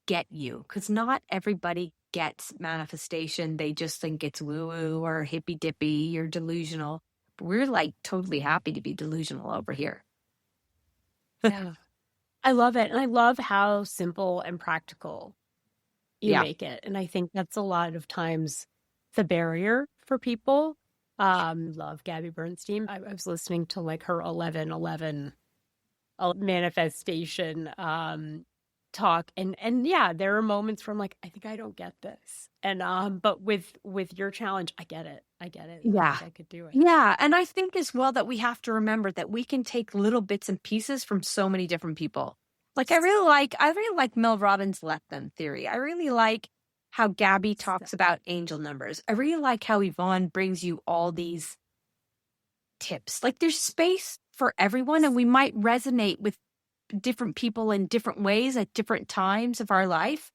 get you, because not everybody gets manifestation. They just think it's woo-woo or hippy-dippy or delusional. we're like totally happy to be delusional over here. Yeah. I love it. And I love how simple and practical you Yeah. make it. And I think that's a lot of times the barrier for people. Love Gabby Bernstein. I was listening to like her 11:11 manifestation talk, and yeah, there are moments where I'm like, I think I don't get this. And but with your challenge, I get it. I Yeah. think I could do it. Yeah. And I think as well that we have to remember that we can take little bits and pieces from so many different people. Like I really like Mel Robbins' let them theory. I really like how Gabby talks about angel numbers. I really like how Yvonne brings you all these tips. Like there's space for everyone, and we might resonate with different people in different ways at different times of our life.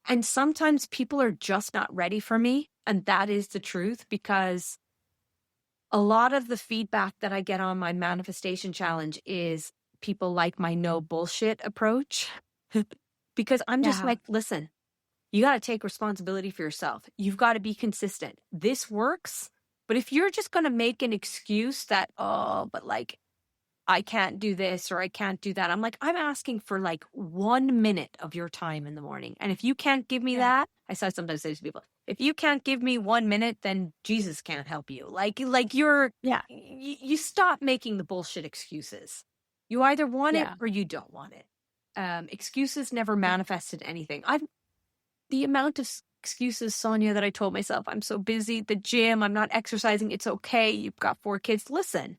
And sometimes people are just not ready for me. And that is the truth, because a lot of the feedback that I get on my manifestation challenge is people like my no bullshit approach. Because I'm just like, listen, you got to take responsibility for yourself. You've got to be consistent. This works. But if you're just going to make an excuse that, oh, but like, I can't do this or I can't do that, I'm like, I'm asking for like 1 minute of your time in the morning. And if you can't give me that, I sometimes say to people, if you can't give me 1 minute, then Jesus can't help you. Like you're, you stop making the bullshit excuses. You either want it or you don't want it. Excuses never manifested anything. The amount of excuses, Sonia, that I told myself, I'm so busy, the gym, I'm not exercising, it's okay, you've got 4 kids. Listen,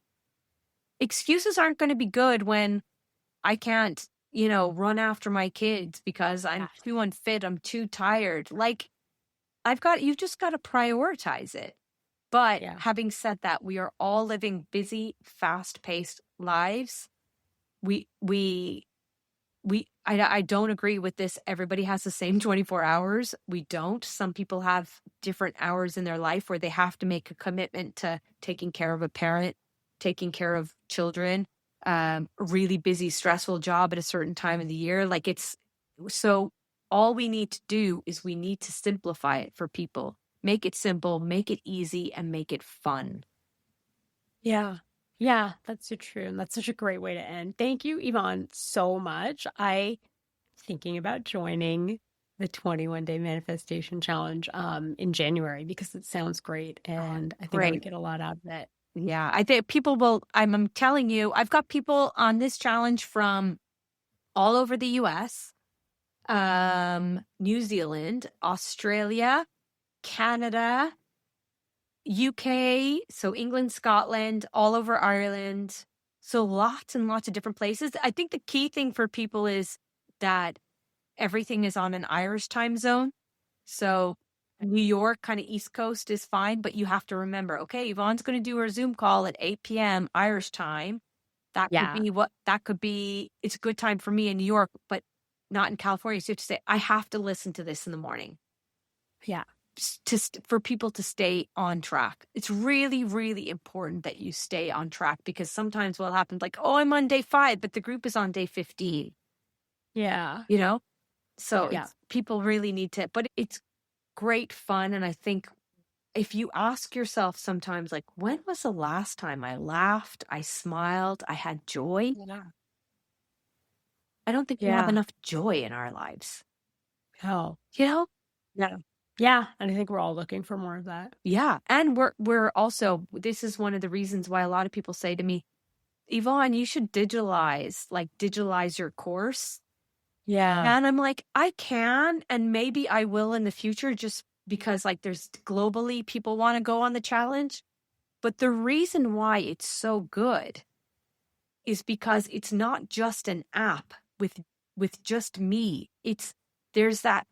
excuses aren't going to be good when I can't, run after my kids because I'm too unfit, I'm too tired. Like you've just got to prioritize it. But having said that, we are all living busy, fast-paced lives. I don't agree with this. Everybody has the same 24 hours. We don't. Some people have different hours in their life where they have to make a commitment to taking care of a parent, taking care of children, a really busy, stressful job at a certain time of the year. So all we need to do is we need to simplify it for people. Make it simple, make it easy, and make it fun. Yeah. Yeah, that's so true. And that's such a great way to end. Thank you, Yvonne, so much. I thinking about joining the 21-day manifestation challenge in January because it sounds great. And I think I would get a lot out of it. Yeah, I think people will. I'm telling you, I've got people on this challenge from all over the US, New Zealand, Australia, Canada, UK, so England, Scotland, all over Ireland. So lots and lots of different places. I think the key thing for people is that everything is on an Irish time zone. So New York, kind of East Coast is fine, but you have to remember, okay, Yvonne's going to do her Zoom call at 8 p.m. Irish time. That could be, it's a good time for me in New York, but not in California. So you have to say, I have to listen to this in the morning. Yeah. For people to stay on track. It's really, really important that you stay on track, because sometimes what happens, like, oh, I'm on day 5, but the group is on day 15. Yeah. So people really need to, but it's great fun. And I think if you ask yourself sometimes, like, when was the last time I laughed, I smiled, I had joy? Yeah. I don't think we have enough joy in our lives. Oh. Yeah. Yeah. And I think we're all looking for more of that. Yeah. And we're also, this is one of the reasons why a lot of people say to me, Yvonne, you should digitalize your course. Yeah. And I'm like, I can, and maybe I will in the future, just because like there's globally people want to go on the challenge. But the reason why it's so good is because it's not just an app with just me. There's that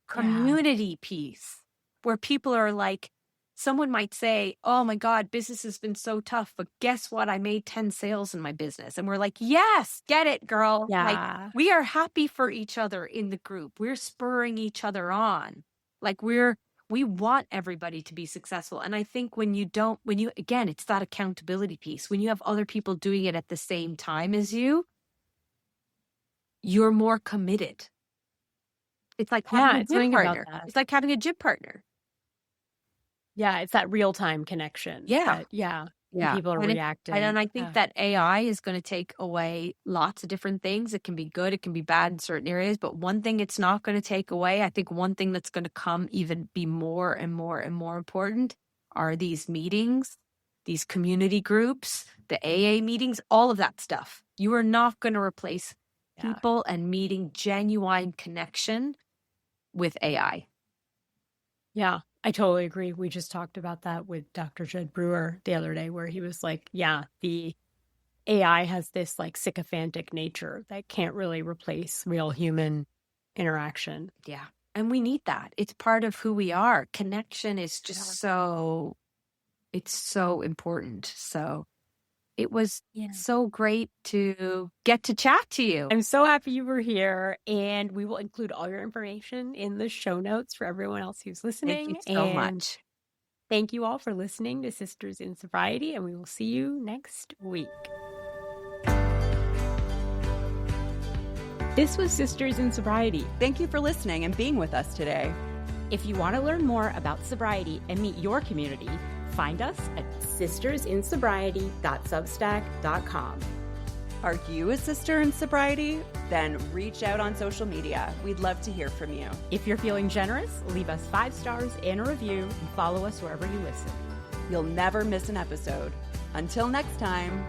community piece where people are like, someone might say, oh my God, business has been so tough, but guess what? I made 10 sales in my business. And we're like, yes, get it, girl. Yeah. Like, we are happy for each other in the group. We're spurring each other on. Like we want everybody to be successful. And I think again, it's that accountability piece. When you have other people doing it at the same time as you're more committed. It's like having a gym partner. It's like having a gym partner. Yeah, it's that real-time connection. Yeah. Yeah. And people are reacting. And I think that AI is going to take away lots of different things. It can be good, it can be bad in certain areas, but one thing it's not going to take away, I think one thing that's going to come even be more and more and more important are these meetings, these community groups, the AA meetings, all of that stuff. You are not going to replace people and meeting genuine connection with AI. Yeah, I totally agree. We just talked about that with Dr. Jed Brewer the other day, where he was like, yeah, the AI has this like sycophantic nature that can't really replace real human interaction. Yeah. And we need that. It's part of who we are. Connection is just it's so important. So it was so great to get to chat to you. I'm so happy you were here, and we will include all your information in the show notes for everyone else who's listening. Thank you so much. Thank you all for listening to Sisters in Sobriety, and we will see you next week. This was Sisters in Sobriety. Thank you for listening and being with us today. If you want to learn more about sobriety and meet your community, find us at sistersinsobriety.substack.com. Are you a sister in sobriety? Then reach out on social media. We'd love to hear from you. If you're feeling generous, leave us 5 stars and a review and follow us wherever you listen. You'll never miss an episode. Until next time.